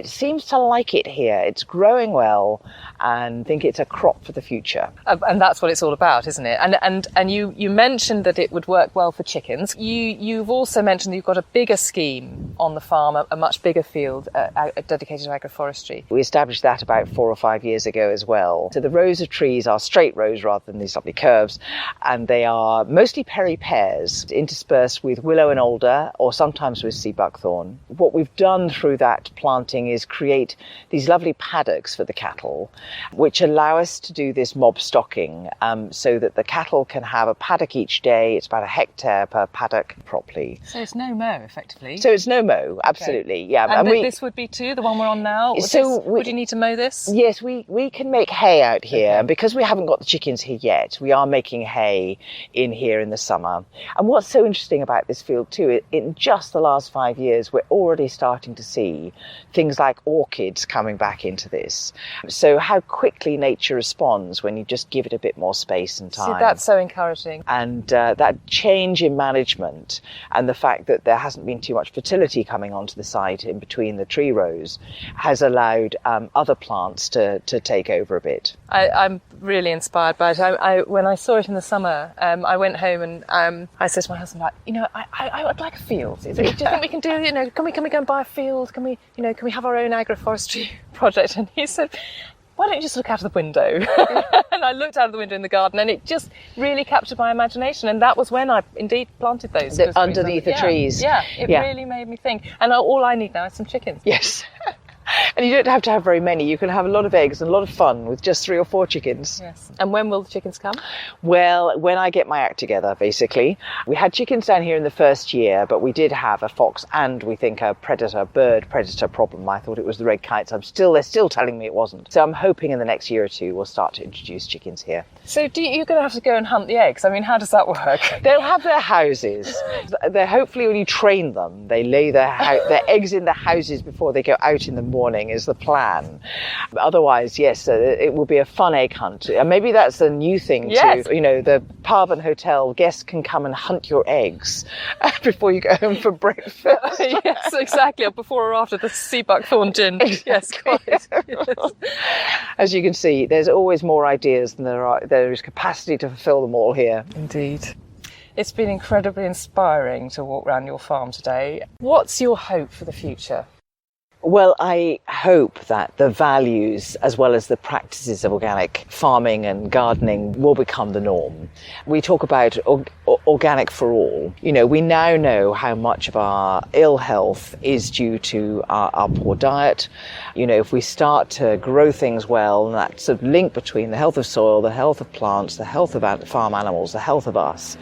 seems to like it here. It's growing well, and think it's a crop for the future. And that's what it's all about, isn't it? And you mentioned that it would work well for chickens. You've also mentioned that you've got a bigger scheme on the farm, a much bigger field dedicated to agroforestry. We established that about 4 or 5 years ago as well. So the rows of trees are straight rows rather than these lovely curves, and they are mostly peri pears interspersed with willow and alder, or sometimes with sea buckthorn. What we've done through that planting is create these lovely paddocks for the cattle, which allow us to do this mob stocking, so that the cattle can have a paddock each day. It's about a hectare per paddock properly. So it's no mow, effectively. So it's no mow, absolutely, okay. yeah. And this would be too, the one we're on now? Would you need to mow this? Yes, we can make hay out here, and because we haven't got the chickens here yet, we are making hay in here in the summer. And what's so interesting about this field too, in just the last 5 years, we're already starting to see things like orchids coming back into this. So how quickly nature responds when you just give it a bit more space and time. See, that's so encouraging. And that change in management and the fact that there hasn't been too much fertility coming onto the site in between the tree rows has allowed other plants to take over a bit. I'm really inspired by it. When I saw it in the summer, I went home and I said to my husband, I would like a field. Do you think we can do, can we go and buy a field? Can we have our own agroforestry project? And he said, why don't you just look out of the window? And I looked out of the window in the garden, and it just really captured my imagination. And that was when I indeed planted those. Underneath the trees. Yeah, it really made me think. And all I need now is some chickens. Yes. And you don't have to have very many. You can have a lot of eggs and a lot of fun with just 3 or 4 chickens. Yes. And when will the chickens come? Well, when I get my act together, basically. We had chickens down here in the first year, but we did have a fox and, we think, a bird predator problem. I thought it was the red kites. They're still telling me it wasn't. So I'm hoping in the next year or two we'll start to introduce chickens here. So you're going to have to go and hunt the eggs? I mean, how does that work? They'll have their houses. Hopefully when you train them, they lay their eggs in the houses before they go out in the morning is the plan. Otherwise, yes, it will be a fun egg hunt. And maybe that's a new thing yes. too. The pub and hotel guests can come and hunt your eggs before you go home for breakfast. Yes, exactly. Or before or after the sea buckthorn gin. Exactly. Yes, quite. Yes. As you can see, there's always more ideas than there is capacity to fulfill them all here. Indeed. It's been incredibly inspiring to walk around your farm today. What's your hope for the future? Well, I hope that the values as well as the practices of organic farming and gardening will become the norm. We talk about organic for all. We now know how much of our ill health is due to our poor diet. If we start to grow things well, and that sort of link between the health of soil, the health of plants, the health of farm animals, the health of us,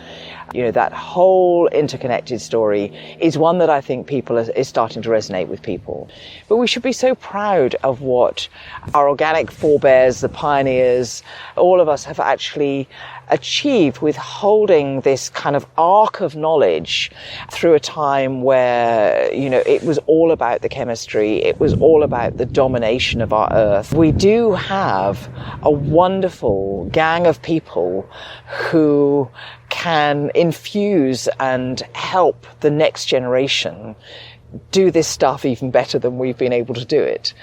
that whole interconnected story is one that I think is starting to resonate with people. But we should be so proud of what our organic forebears, the pioneers, all of us have actually achieved with holding this kind of arc of knowledge through a time where, it was all about the chemistry, it was all about the domination of our earth. We do have a wonderful gang of people who can infuse and help the next generation do this stuff even better than we've been able to do it.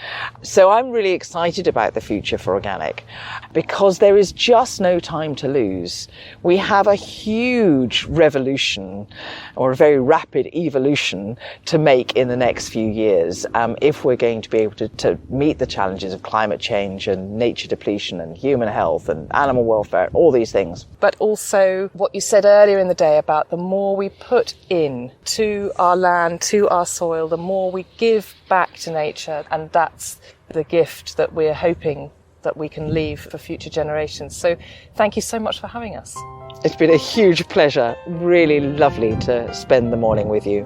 So I'm really excited about the future for organic because there is just no time to lose. We have a huge revolution or a very rapid evolution to make in the next few years if we're going to be able to meet the challenges of climate change and nature depletion and human health and animal welfare, all these things. But also what you said earlier in the day about the more we put in to our land, to our soil, the more we give back to nature, and that's the gift that we're hoping that we can leave for future generations. So thank you so much for having us. It's been a huge pleasure. Really lovely to spend the morning with you.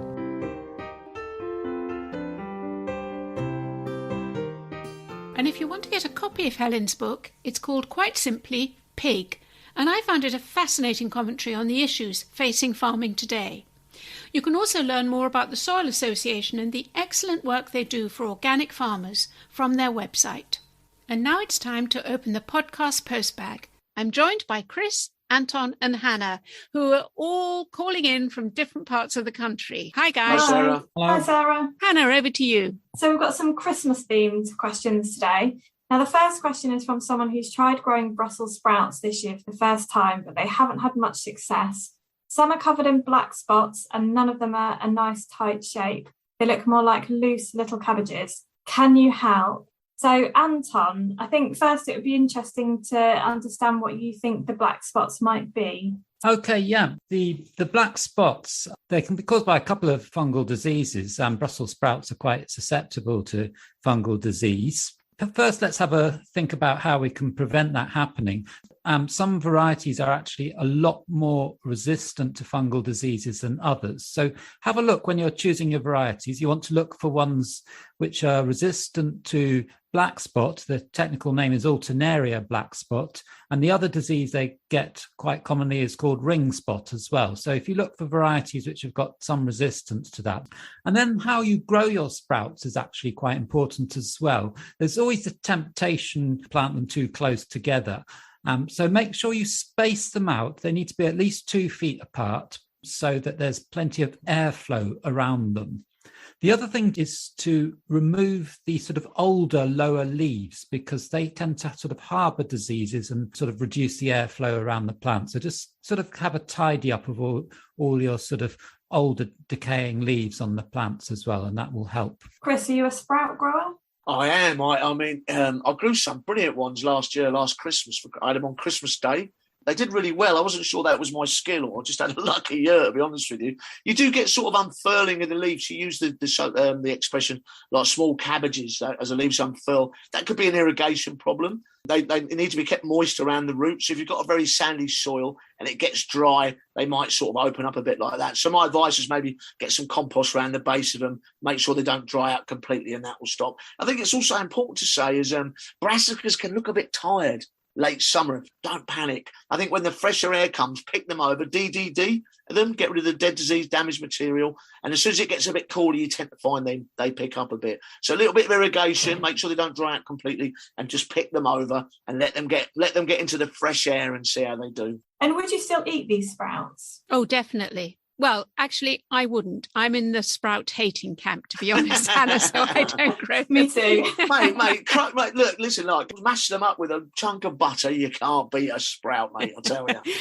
And if you want to get a copy of Helen's book, it's called quite simply Pig, and I found it a fascinating commentary on the issues facing farming today. You can also learn more about the Soil Association and the excellent work they do for organic farmers from their website. And now it's time to open the podcast postbag. I'm joined by Chris Anton and Hannah, who are all calling in from different parts of the country. Hi, guys. Hi, Sarah. Hi, Sarah. Hannah, over to you. So we've got some Christmas-themed questions today. Now, the first question is from someone who's tried growing Brussels sprouts this year for the first time, but they haven't had much success. Some are covered in black spots and none of them are a nice tight shape. They look more like loose little cabbages. Can you help? So, Anton, I think first it would be interesting to understand what you think the black spots might be. Okay, yeah. The black spots, they can be caused by a couple of fungal diseases. Brussels sprouts are quite susceptible to fungal disease. But first, let's have a think about how we can prevent that happening. Some varieties are actually a lot more resistant to fungal diseases than others. So have a look when you're choosing your varieties. You want to look for ones which are resistant to black spot. The technical name is Alternaria black spot. And the other disease they get quite commonly is called ring spot as well. So if you look for varieties which have got some resistance to that. And then how you grow your sprouts is actually quite important as well. There's always the temptation to plant them too close together. So make sure you space them out. They need to be at least 2 feet apart so that there's plenty of airflow around them. The other thing is to remove the sort of older, lower leaves because they tend to sort of harbour diseases and sort of reduce the airflow around the plant. So just sort of have a tidy up of all your sort of older decaying leaves on the plants as well, and that will help. Chris, are you a sprout grower? I am. I grew some brilliant ones last Christmas. I had them on Christmas Day. They did really well. I wasn't sure that was my skill or just had a lucky year, to be honest with you. You do get sort of unfurling of the leaves. You use the expression like small cabbages as the leaves unfurl. That could be an irrigation problem. They need to be kept moist around the roots. So if you've got a very sandy soil and it gets dry, they might sort of open up a bit like that. So my advice is maybe get some compost around the base of them, make sure they don't dry out completely, and that will stop. I think it's also important to say is brassicas can look a bit tired late summer. Don't panic. I think when the fresher air comes, pick them over, DDD them, get rid of the dead disease damaged material. And as soon as it gets a bit cooler, you tend to find they pick up a bit. So a little bit of irrigation, make sure they don't dry out completely, and just pick them over and let them get into the fresh air and see how they do. And would you still eat these sprouts? Oh, definitely. Well, actually, I wouldn't. I'm in the sprout hating camp, to be honest, Hannah, so I don't grow them. Me too. mate, look, listen, like, mash them up with a chunk of butter. You can't beat a sprout, mate, I'll tell you.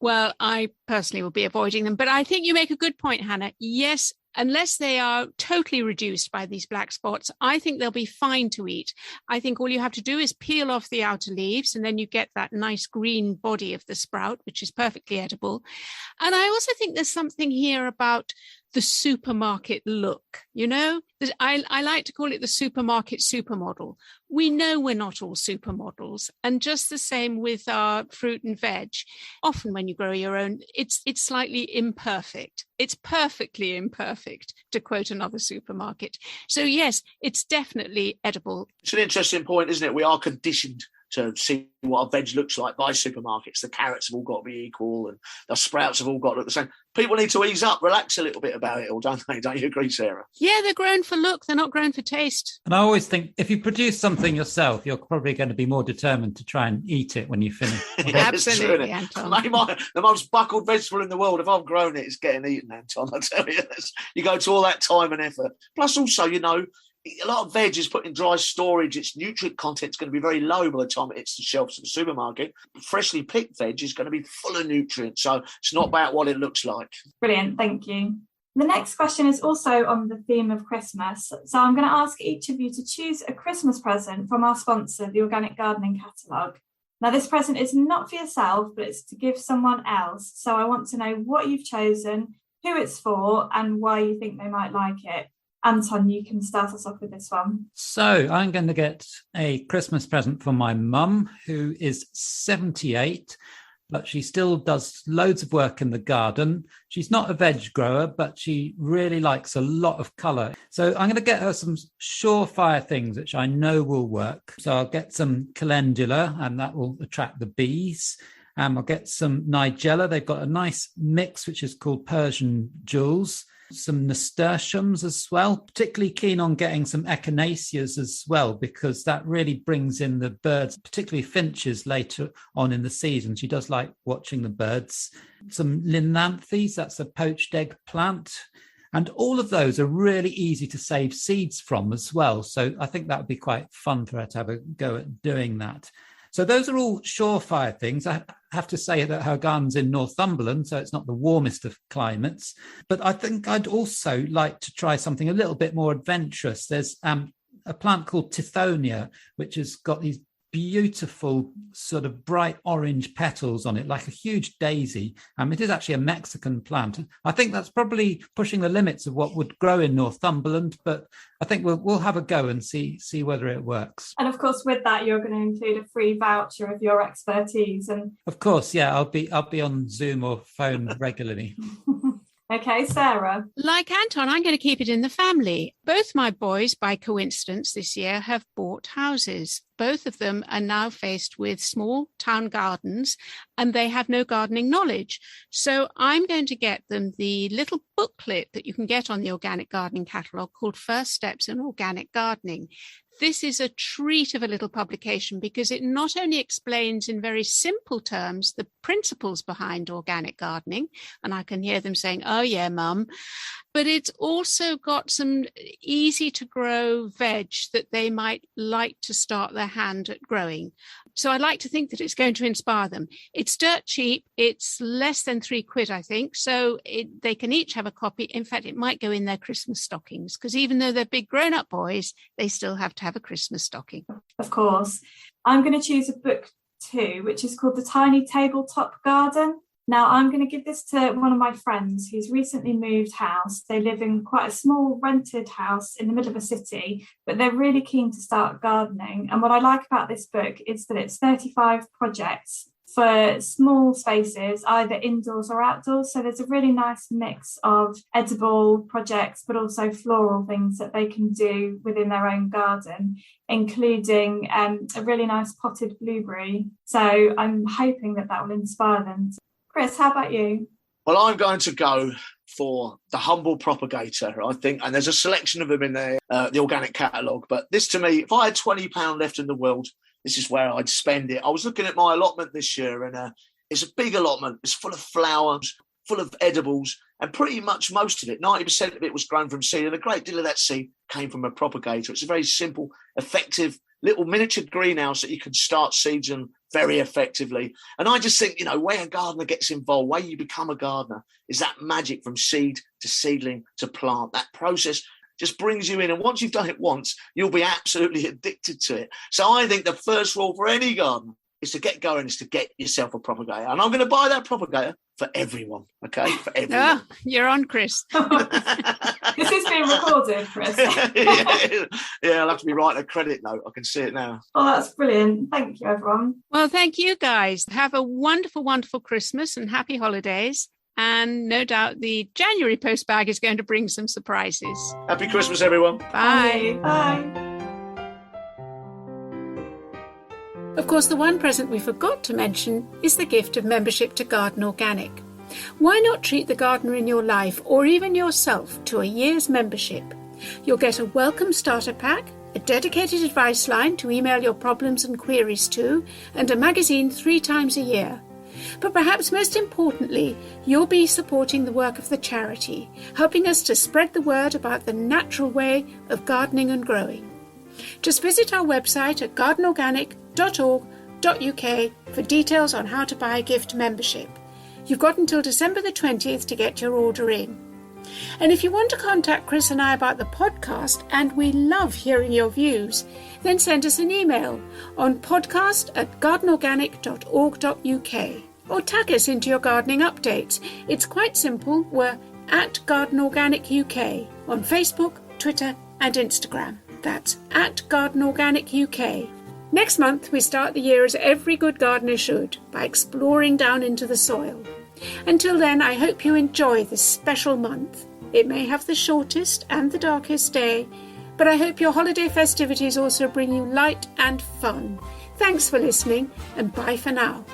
Well, I personally will be avoiding them. But I think you make a good point, Hannah. Yes, unless they are totally reduced by these black spots, I think they'll be fine to eat. I think all you have to do is peel off the outer leaves, and then you get that nice green body of the sprout, which is perfectly edible. And I also think there's something here about the supermarket look. You know, I like to call it the supermarket supermodel. We know we're not all supermodels, and just the same with our fruit and veg. Often when you grow your own, it's slightly imperfect. It's perfectly imperfect, to quote another supermarket. So yes, it's definitely edible. It's an interesting point, isn't it? We are conditioned to see what a veg looks like by supermarkets. The carrots have all got to be equal and the sprouts have all got to look the same. People need to ease up, relax a little bit about it all, don't they? Don't you agree, Sarah? Yeah, they're grown for look. They're not grown for taste. And I always think if you produce something yourself, you're probably going to be more determined to try and eat it when you finish. Yeah, absolutely, Anton. The most buckled vegetable in the world, if I've grown it, it's getting eaten, Anton. I tell you, you go to all that time and effort. Plus also, you know, a lot of veg is put in dry storage. Its nutrient content is going to be very low by the time it hits the shelves of the supermarket. Freshly picked veg is going to be full of nutrients. So it's not about what it looks like. Brilliant, thank you. The next question is also on the theme of Christmas. So I'm going to ask each of you to choose a Christmas present from our sponsor, the Organic Gardening Catalogue. Now, this present is not for yourself, but it's to give someone else. So I want to know what you've chosen, who it's for, and why you think they might like it. Anton, you can start us off with this one. So I'm going to get a Christmas present for my mum, who is 78, but she still does loads of work in the garden. She's not a veg grower, but she really likes a lot of colour. So I'm going to get her some surefire things which I know will work. So I'll get some calendula, and that will attract the bees. I'll get some nigella. They've got a nice mix which is called Persian jewels. some nasturtiums as well, particularly keen on getting some echinaceas as well, because that really brings in the birds, particularly finches later on in the season. She does like watching the birds. Some linanthes, that's a poached egg plant. And all of those are really easy to save seeds from as well. So I think that would be quite fun for her to have a go at doing that. So those are all surefire things. I have to say that her garden's in Northumberland, so it's not the warmest of climates. But I think I'd also like to try something a little bit more adventurous. There's a plant called Tithonia, which has got these beautiful sort of bright orange petals on it, like a huge daisy. It is actually a Mexican plant. I think that's probably pushing the limits of what would grow in Northumberland, but I think we'll have a go and see whether it works. And of course, with that, you're going to include a free voucher of your expertise. And of course, yeah, I'll be on Zoom or phone regularly. Okay, Sarah. Like Anton, I'm going to keep it in the family. Both my boys, by coincidence this year, have bought houses. Both of them are now faced with small town gardens and they have no gardening knowledge. So I'm going to get them the little booklet that you can get on the Organic Gardening Catalogue called First Steps in Organic Gardening. This is a treat of a little publication because it not only explains in very simple terms the principles behind organic gardening, and I can hear them saying, "Oh yeah, Mum," but it's also got some easy to grow veg that they might like to start their hand at growing. So I like to think that it's going to inspire them. It's dirt cheap. It's less than £3, I think. So they can each have a copy. In fact, it might go in their Christmas stockings because even though they're big grown-up boys, they still have to have a Christmas stocking. Of course. I'm going to choose a book too, which is called The Tiny Tabletop Garden. Now, I'm going to give this to one of my friends who's recently moved house. They live in quite a small rented house in the middle of a city, but they're really keen to start gardening. And what I like about this book is that it's 35 projects for small spaces, either indoors or outdoors. So there's a really nice mix of edible projects, but also floral things that they can do within their own garden, including a really nice potted blueberry. So I'm hoping that will inspire them. Chris, how about you? Well, I'm going to go for the humble propagator, I think, and there's a selection of them in there, the organic catalogue. But this, to me, if I had £20 left in the world, this is where I'd spend it. I was looking at my allotment this year, and it's a big allotment. It's full of flowers, full of edibles, and pretty much most of it, 90% of it was grown from seed, and a great deal of that seed came from a propagator. It's a very simple, effective little miniature greenhouse that you can start seeds in very effectively. And I just think, where a gardener gets involved, where you become a gardener, is that magic from seed to seedling to plant. That process just brings you in. And once you've done it once, you'll be absolutely addicted to it. So I think the first rule for any gardener is to get going, is to get yourself a propagator. And I'm going to buy that propagator for everyone, okay? For everyone. Oh, you're on, Chris. This is being recorded, Chris. Yeah, I'll have to be writing a credit note. I can see it now. Oh, that's brilliant. Thank you, everyone. Well, thank you, guys. Have a wonderful, wonderful Christmas and happy holidays. And no doubt the January post bag is going to bring some surprises. Happy Christmas, everyone. Bye. Bye. Of course, the one present we forgot to mention is the gift of membership to Garden Organic. Why not treat the gardener in your life or even yourself to a year's membership? You'll get a welcome starter pack, a dedicated advice line to email your problems and queries to, and a magazine 3 times a year. But perhaps most importantly, you'll be supporting the work of the charity, helping us to spread the word about the natural way of gardening and growing. Just visit our website at gardenorganic.org.uk for details on how to buy a gift membership. You've got until December the 20th to get your order in. And if you want to contact Chris and I about the podcast, and we love hearing your views, then send us an email on podcast@gardenorganic.org.uk or tag us into your gardening updates. It's quite simple. We're at Garden Organic UK on Facebook, Twitter and Instagram. That's at Garden Organic UK. Next month, we start the year as every good gardener should, by exploring down into the soil. Until then, I hope you enjoy this special month. It may have the shortest and the darkest day, but I hope your holiday festivities also bring you light and fun. Thanks for listening, and bye for now.